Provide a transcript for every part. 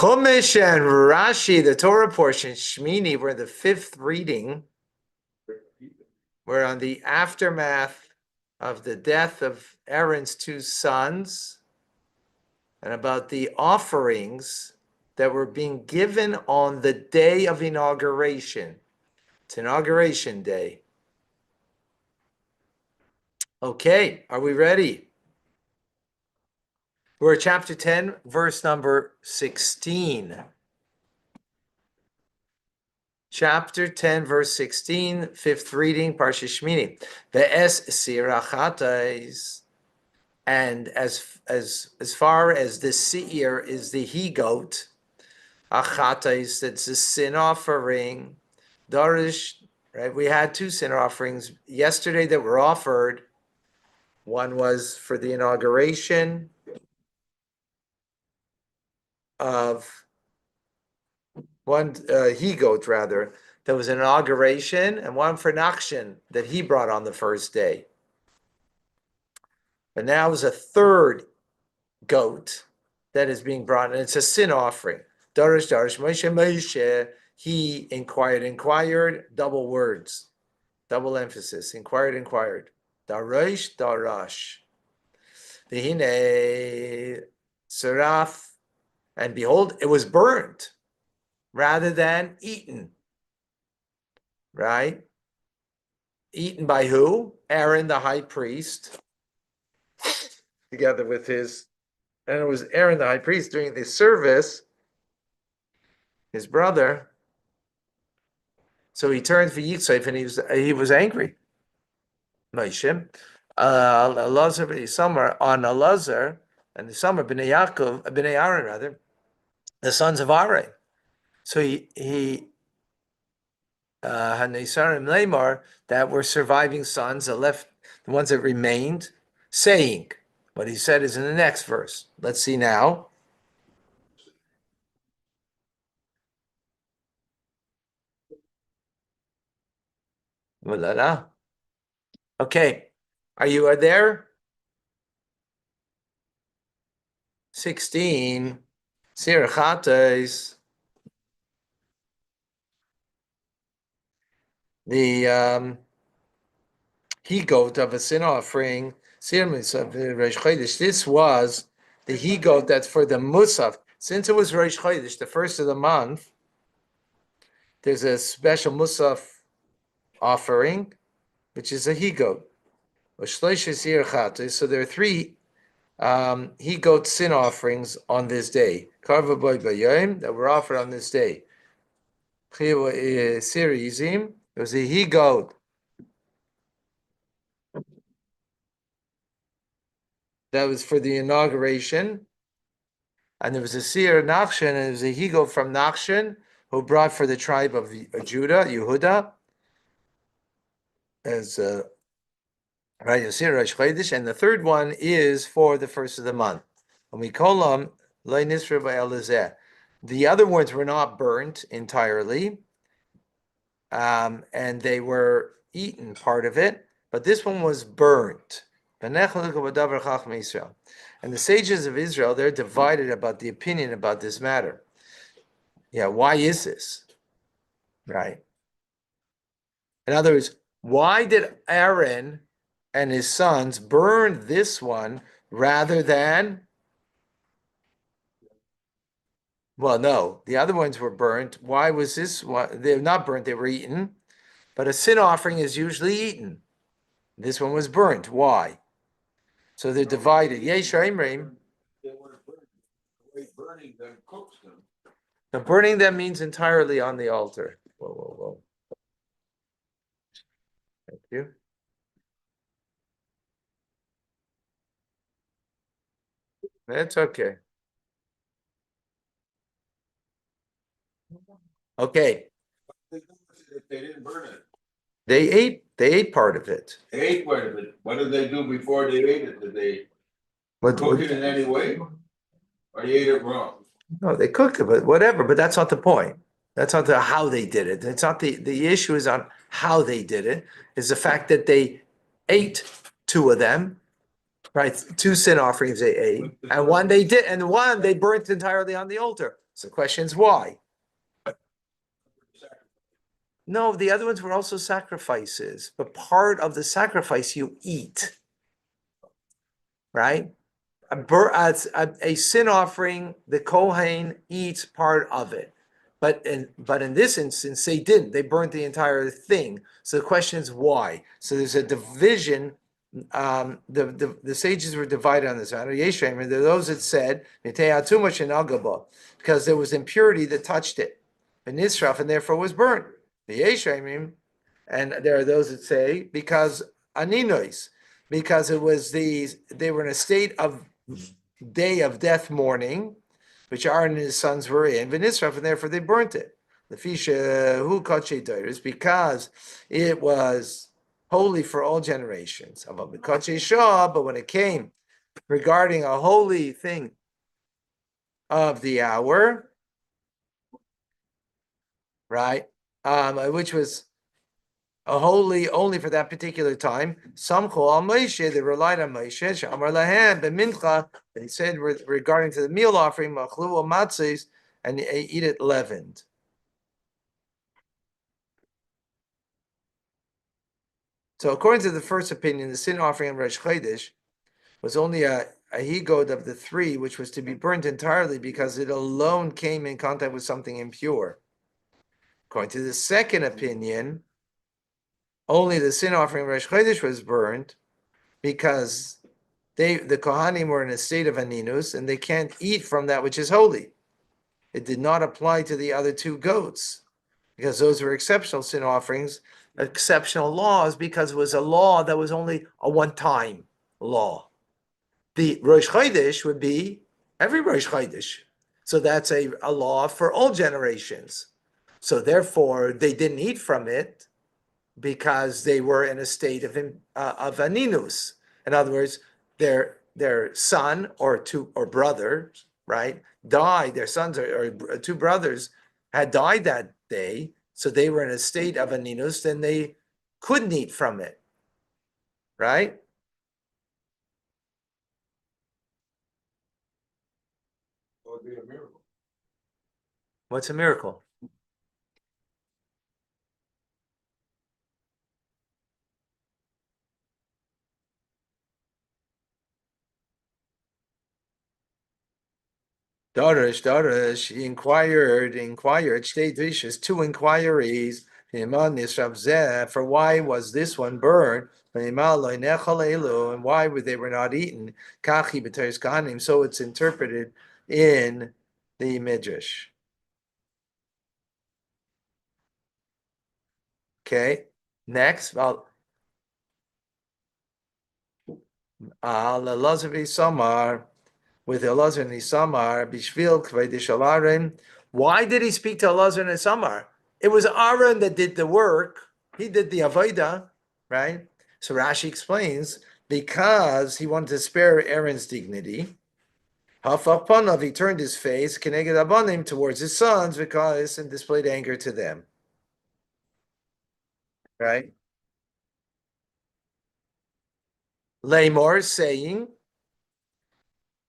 Chumash and Rashi, the Torah portion, Shemini, we're the fifth reading. We're on the aftermath of the death of Aaron's two sons and about the offerings that were being given on the day of inauguration. It's Inauguration Day. Okay, are we ready? We're at chapter 10, verse number 16. Chapter 10, verse 16, fifth reading, Parsha Shemini. Ve'es sirachatais. And as far as the seir is the he-goat, achatais, that's a sin offering. Darish, right? We had two sin offerings yesterday that were offered. One was for the inauguration of one he-goat, rather, that was an inauguration, and one for Nakshin that he brought on the first day. But now is a third goat that is being brought, and it's a sin offering. Darish, Moshe, Moshe, he inquired, double words, double emphasis, inquired. Darish, Darash. V'hine, Seraph, and behold, it was burnt rather than eaten. Right? Eaten by who? Aaron, the high priest, together with his, and it was Aaron, the high priest, doing the service, his brother. So he turned for Yitzhak, and he was angry. Moshe, Elazar, somewhere on Elazar, and somewhere Bnei Yaakov, Bnei Aaron rather, the sons of Aaron. So he Hanesarim Lamar, that were surviving sons, the ones that remained, saying, what he said is in the next verse. Let's see now. Okay, are you there? 16. Sirachates. The he-goat of a sin offering. This was the he-goat that's for the Musaf. Since it was Rosh Chodesh, the first of the month, there's a special Musaf offering, which is a he-goat. So there are three he-goat sin offerings on this day that were offered on this day. It was a he-goat that was for the inauguration, and there was a seer Nachshon, and there was a he-goat from Nachshon who brought for the tribe of Judah, Yehuda, as right, and the third one is for the first of the month. And we call them the other ones were not burnt entirely, and they were eaten, part of it, but this one was burnt. And the sages of Israel, they're divided about the opinion about this matter. Yeah, why is this? Right. In other words, why did Aaron and his sons burn this one rather than, well, no, the other ones were burnt. Why was this one? They're not burnt, they were eaten. But a sin offering is usually eaten. This one was burnt. Why? So they're divided. Yesh Imrim. They were burning them, cooks them. The burning them means entirely on the altar. Whoa. Thank you. That's okay. Okay. They didn't burn it. They ate part of it. They ate part of it. What did they do before they ate it? Did they cook it in any way? Or they ate it raw? No, they cooked it, but whatever, but that's not the point. That's not how they did it. It's not the issue is on how they did it. Is the fact that they ate two of them Right, 2 sin offerings they ate, and one they did, and one they burnt entirely on the altar. So the question is why? No, the other ones were also sacrifices, but part of the sacrifice you eat, right? A sin offering, the Kohen eats part of it. But in this instance, they didn't. They burnt the entire thing. So the question is why? So there's a division. The sages were divided on this matter. Yeshayim, and there are those that said too much in Agaba because there was impurity that touched it, and Nisraf, and therefore was burnt. The Yeshayim, and there are those that say because Aninois, because it was they were in a state of day of death mourning, which Aaron and his sons were in, V'nisraf, and therefore they burnt it. The fisha who kache because it was holy for all generations. But when it came regarding a holy thing of the hour, right, which was a holy only for that particular time. Samchu al Moshe, they relied on Moshe. Shamar lahem b'mincha. They said regarding to the meal offering, machlu al matzos, and eat it leavened. So according to the first opinion, the sin offering on Rosh Chodesh was only a higod of the 3, which was to be burnt entirely because it alone came in contact with something impure. According to the second opinion, only the sin offering Rosh Chodesh was burned because the Kohanim were in a state of aninus and they can't eat from that which is holy. It did not apply to the other 2 goats because those were exceptional sin offerings, exceptional laws, because it was a law that was only a one-time law. The Rosh Chodesh would be every Rosh Chodesh. So that's a law for all generations. So therefore, they didn't eat from it because they were in a state of aninus. In other words, their son or brother, right, died. Their sons or 2 brothers had died that day, so they were in a state of aninus. Then they couldn't eat from it, right? It would be a miracle. What's a miracle? Darish, he inquired, state dishes, 2 inquiries, for why was this one burned, and why they were not eaten, so it's interpreted in the Midrash. Okay, next, Samar, with Elazar and Isamar, Bishvil Kveidish Alarim. Why did he speak to Elazar and Isamar? It was Aaron that did the work. He did the Avodah, right? So Rashi explains, because he wanted to spare Aaron's dignity. Hafapanav, he turned his face, Keneged Abanim, towards his sons, because and displayed anger to them. Right? Lamor saying,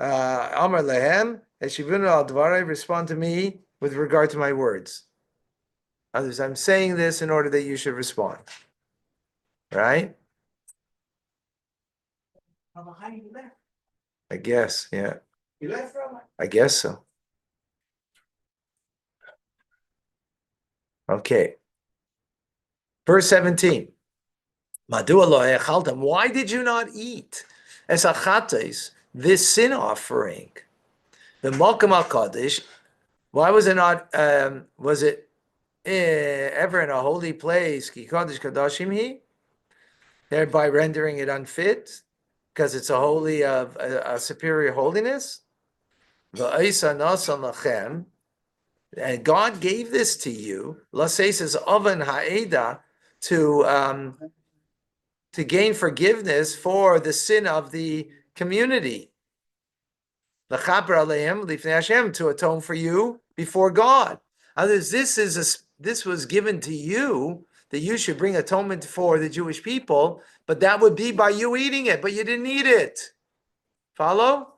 Amar Lehem, Eshivunu al Dvarai, respond to me with regard to my words. Others, I'm saying this in order that you should respond. Right? I guess, yeah. I guess so. Okay. Verse 17. Why did you not eat this sin offering? The Malkam al-Kaddish, why was it not, was it ever in a holy place, ki Kaddish Kadashim he, thereby rendering it unfit, because it's a holy, a superior holiness? And God gave this to you, says oven ha'eda, to gain forgiveness for the sin of the community. To atone for you before God. Others, this was given to you that you should bring atonement for the Jewish people, but that would be by you eating it, but you didn't eat it. Follow?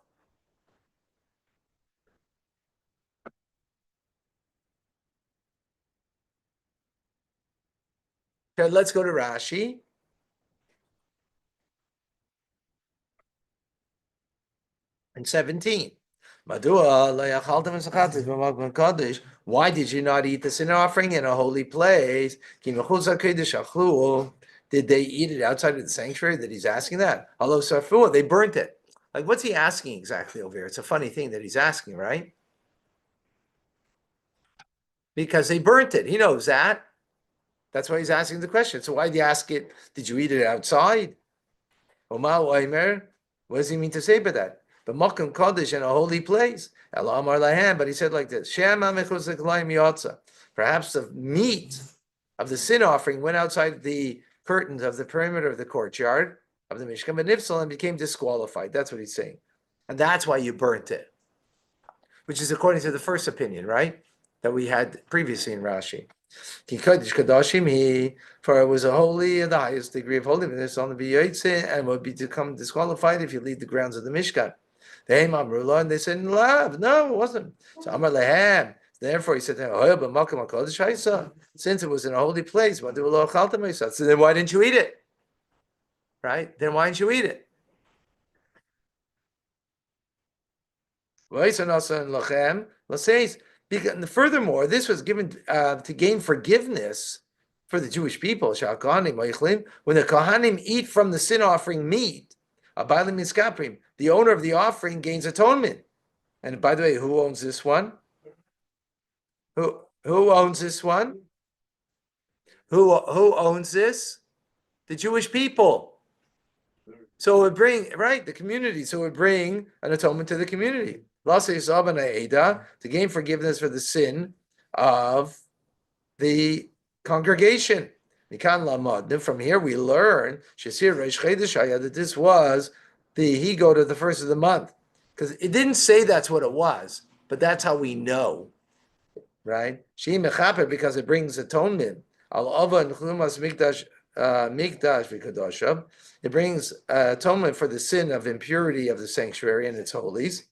Okay, let's go to Rashi. And 17. Why did you not eat the sin offering in a holy place? Did they eat it outside of the sanctuary? That he's asking that. Hello, Sarfua, they burnt it. Like, what's he asking exactly over here? It's a funny thing that he's asking, right? Because they burnt it. He knows that. That's why he's asking the question. So why did he ask it? Did you eat it outside? What does he mean to say by that? But Makom Kodesh in a holy place. But he said like this: perhaps the meat of the sin offering went outside the curtains of the perimeter of the courtyard of the Mishkan and became disqualified. That's what he's saying. And that's why you burnt it. Which is according to the first opinion, right? That we had previously in Rashi. For it was a holy and the highest degree of holiness on the B'yotze, and would be to come disqualified if you leave the grounds of the Mishkan. And they said, no, it wasn't. So Amar Lehem. Therefore, he said, since it was in a holy place, so then why didn't you eat it? Right? Then why didn't you eat it? Because, furthermore, this was given to gain forgiveness for the Jewish people. When the Kohanim eat from the sin offering meat, the owner of the offering gains atonement. And by the way, who owns this one? Who owns this one? Who owns this? The Jewish people. So it would bring, right, the community. So it would bring an atonement to the community. To gain forgiveness for the sin of the congregation. From here we learn that this was the he-goat of the first of the month. Because it didn't say that's what it was, but that's how we know. Right? Because it brings atonement. It brings atonement for the sin of impurity of the sanctuary and its holies.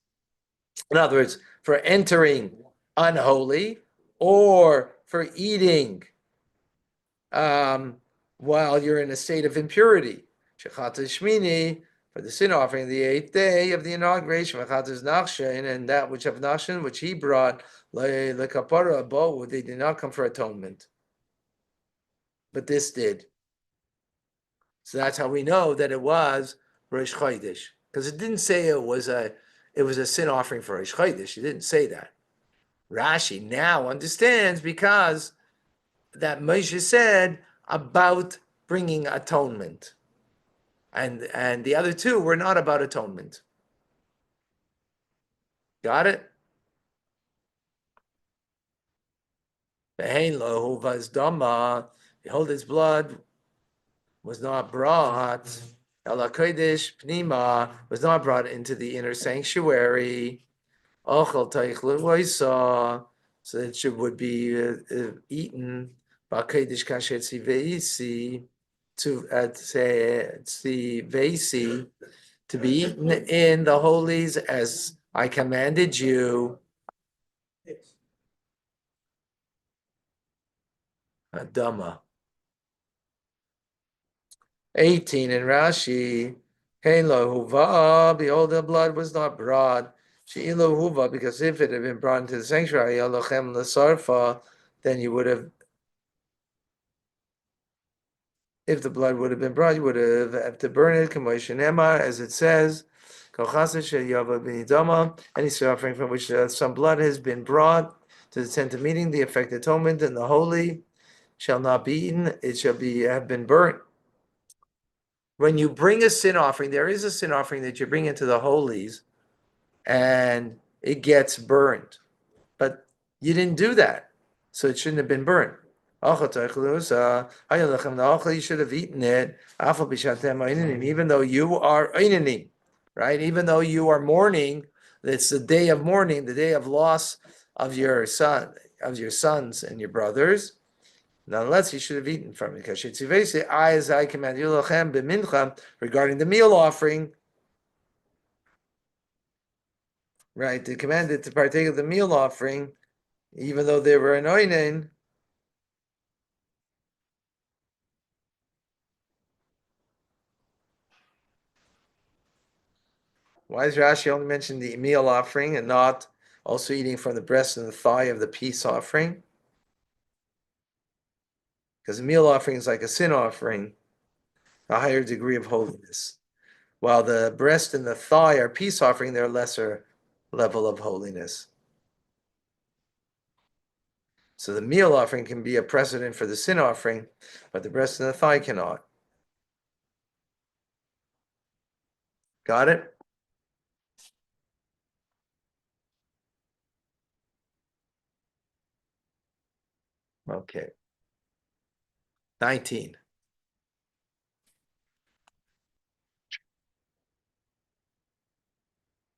In other words, for entering unholy or for eating while you're in a state of impurity. Shemini, for the sin offering, the 8th day of the inauguration, and that which of Nachshon, which he brought, they did not come for atonement. But this did. So that's how we know that it was Rosh Chodesh. Because it didn't say it was a sin offering for Rosh Chodesh. It didn't say that. Rashi now understands because that Moshe said about bringing atonement. And the other two were not about atonement. Got it? Behold, his blood was not brought, Ela Kodesh Pnima, was not brought into the inner sanctuary. So that it would be eaten by Kodesh Kasher Tzivesi to be eaten in the holies as I commanded you. Adama. 18 in Rashi, behold, the blood was not brought. Because if it had been brought into the sanctuary, then you would have, if the blood would have been brought, you would have to burn it, as it says, any suffering from which some blood has been brought to the tent of meeting, the effect atonement and the holy shall not be eaten, it shall have been burnt. When you bring a sin offering, there is a sin offering that you bring into the holies and it gets burned. But you didn't do that, so it shouldn't have been burned. You should have eaten it, even though you are einanim, right? Even though you are mourning, it's the day of mourning, the day of loss of your son, of your sons and your brothers. Nonetheless, you should have eaten from it. Because I command you regarding the meal offering. right? They commanded to partake of the meal offering, even though they were an oinen. Why does Rashi only mention the meal offering and not also eating from the breast and the thigh of the peace offering? Because the meal offering is like a sin offering, a higher degree of holiness. While the breast and the thigh are peace offering, they're a lesser level of holiness. So the meal offering can be a precedent for the sin offering, but the breast and the thigh cannot. Got it? Okay. 19.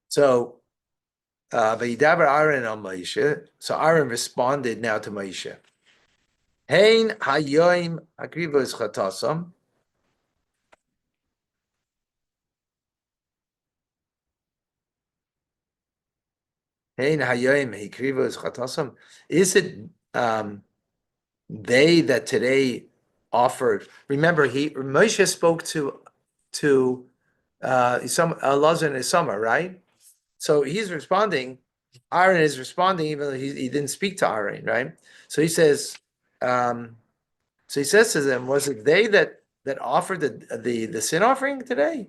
So, Vayidaber Aaron on Moshe. So Aaron responded now to Moshe. Hein hayoim akrivos chatasam. Hein hayoim akrivos chatasam. Is it they that today offered? Remember, Moshe spoke to some Elazar and Isamar, right? So he's responding. Aaron is responding, even though he didn't speak to Aaron, right? So he says, so he says to them, was it they that offered the sin offering today?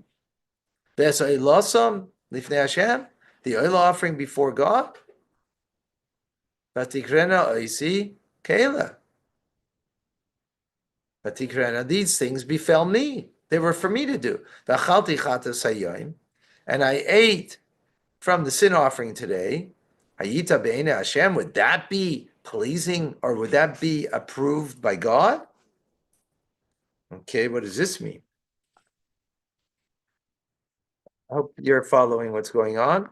There's a losam lifnei Hashem, the oil offering before God. Vatikrena oisi kela. Vatikrena, these things befell me. They were for me to do. V'achalti chatas hayoim, and I ate from the sin offering today. Hayita be'ene Hashem, would that be pleasing or would that be approved by God? Okay, what does this mean? I hope you're following what's going on.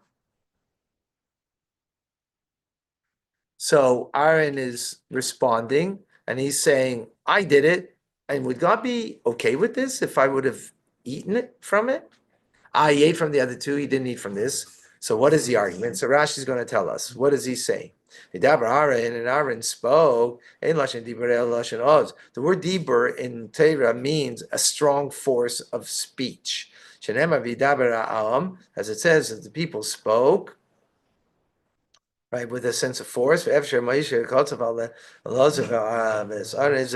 So Aaron is responding and he's saying, I did it. And would God be okay with this if I would have eaten it from it? I ate from the other two, he didn't eat from this. So what is the argument? So Rashi is going to tell us. What does he say? Aaron, and Aaron spoke. The word dibur in Torah means a strong force of speech. As it says, that the people spoke, right, with a sense of force. Is it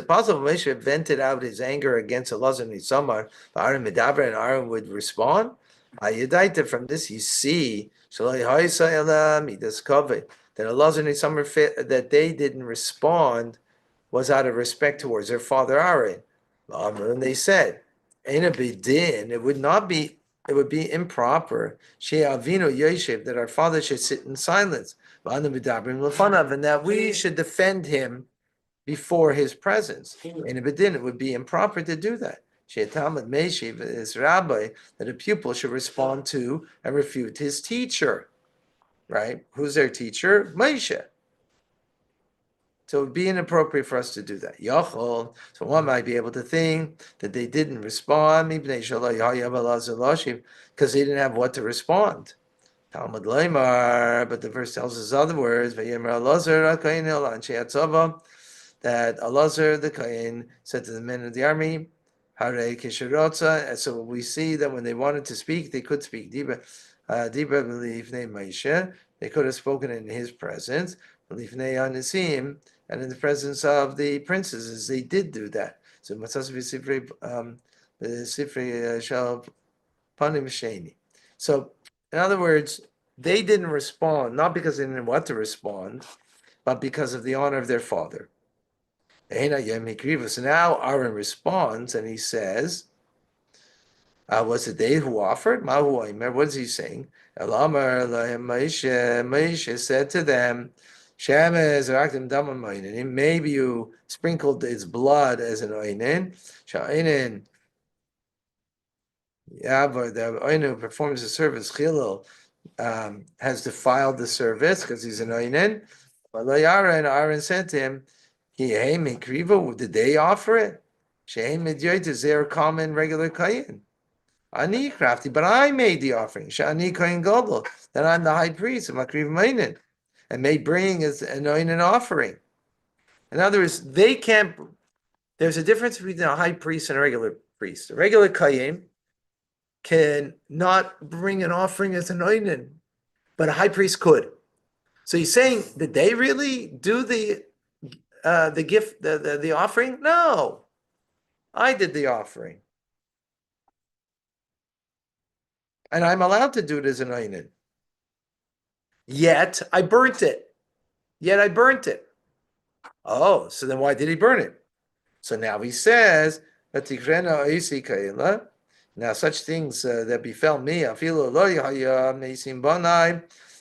possible Moshe vented out his anger against Elazar and Isamar, and Aaron would respond? From this, you see that Elazar and Isamar that they didn't respond was out of respect towards their father Aaron. And they said, "Ain't a bidin. It would not be. It would be improper. She'avinu yoshev, that our father should sit in silence, and that we should defend him before his presence. In a bidin, it would be improper to do that. She'atamad meishiv is rabbi, that a pupil should respond to and refute his teacher. Right? Who's their teacher? Moshe. So it would be inappropriate for us to do that. Yachol. So one might be able to think that they didn't respond because they didn't have what to respond. Talmud Leimar, but the verse tells us other words. That Elazar the Kain said to the men of the army, Hare Kisharotza. And so we see that when they wanted to speak, they could speak. Dibra believe name Moshe. They could have spoken in his presence. Believe Anisim, and in the presence of the princes, they did do that. So Matzas v'Sifrei Shal Panim Sheni. So in other words, they didn't respond, not because they didn't know what to respond, but because of the honor of their father. So now Aaron responds and he says, was it they who offered? What is he saying? Moshe said to them, maybe you sprinkled its blood as an oinen. But the oinen who performs the service, Chilul, has defiled the service because he's an oinen. But Aaron said to him, did they offer it? Is there a common regular kayin? Ani crafty, but I made the offering. Shani kohen gadol, that I'm the high priest of Makriv Mainin, and may bring as an offering. In other words, they can't. There's a difference between a high priest and a regular priest. A regular kohen can not bring an offering as an oinen, but a high priest could. So he's saying, did they really do the gift, the offering? No, I did the offering, and I'm allowed to do it as an oinen. Yet I burnt it. Yet I burnt it. Oh, so then why did he burn it? So now he says that now such things that befell me,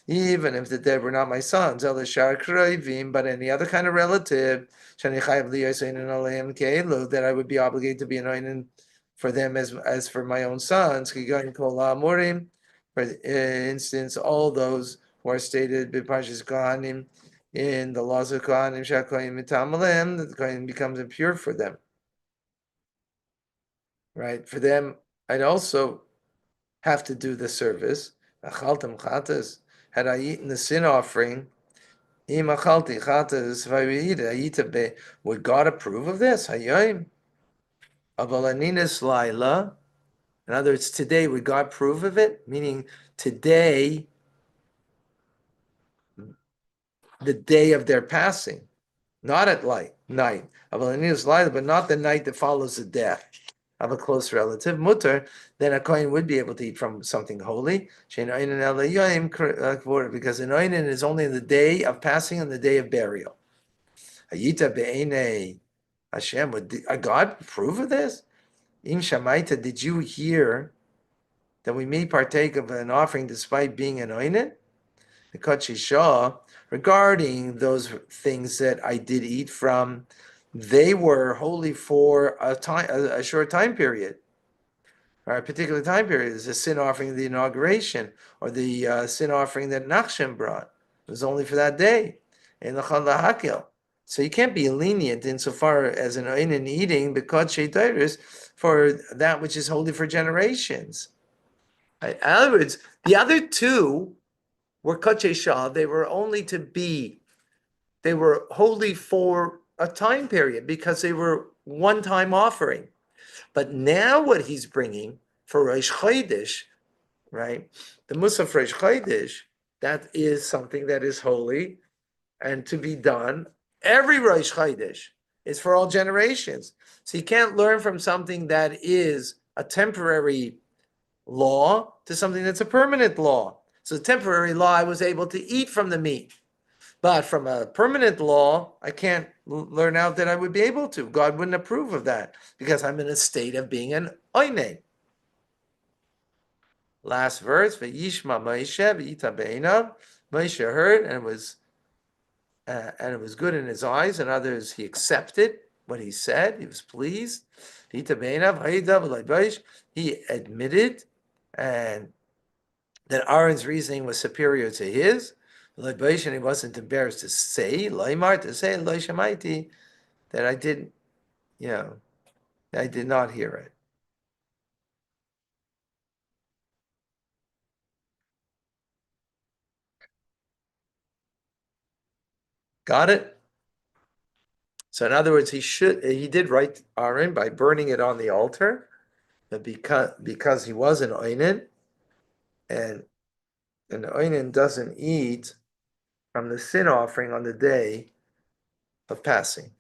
even if the dead were not my sons, but any other kind of relative, that I would be obligated to be anointed for them as for my own sons. For instance, all those who are stated b'parshas Kohanim in the laws of Kohanim, Shakoyim Mitamalem, that the Kohen becomes impure for them. Right? For them, I'd also have to do the service. Achaltam chatas. Had I eaten the sin offering, imachalti chatas vayita, would God approve of this? Hayayim. Avalaninas laila. In other words, today, would God approve of it? Meaning, today, the day of their passing, not at night. Avalaninas laila, but not the night that follows the death of a close relative, mutter, then a kohen would be able to eat from something holy. Because an oinen is only the day of passing and the day of burial. Hayita be'enei Hashem, would God approve of this? Im shamaita, did you hear that we may partake of an offering despite being an oinen? The Kachisha, regarding those things that I did eat from, they were holy for a short time period. Or a particular time period is a sin offering of the inauguration, or the sin offering that Nachshon brought. It was only for that day. In the Hakil. So you can't be lenient insofar as an oinen eating because sheitairis for that which is holy for generations. In other words, the other two were kache shah. They were only to be, they were holy for a time period because they were one-time offering. But now what he's bringing for Rosh Chodesh, right? The Musaf Rosh Chodesh, that is something that is holy and to be done. Every Rosh Chodesh is for all generations. So you can't learn from something that is a temporary law to something that's a permanent law. So the temporary law, I was able to eat from the meat. But from a permanent law, I can't learn out that I would be able to. God wouldn't approve of that because I'm in a state of being an oinen. Last verse, V'yishma Moshe v'yita be'einav. Moshe heard, and it was good in his eyes. And others, he accepted what he said. He was pleased. V'yita be'einav ha'idav v'laybosh. He admitted, and that Aaron's reasoning was superior to his. And he wasn't embarrassed to say, Laimar, to say, Lo Shemaiti, that I didn't, I did not hear it. Got it? So in other words, he did right Aaron by burning it on the altar, but because he was an oinen, and an oinen doesn't eat from the sin offering on the day of passing.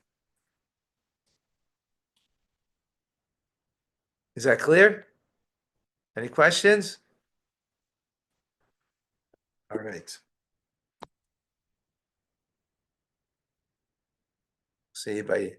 Is that clear? Any questions? All right. See you. Bye.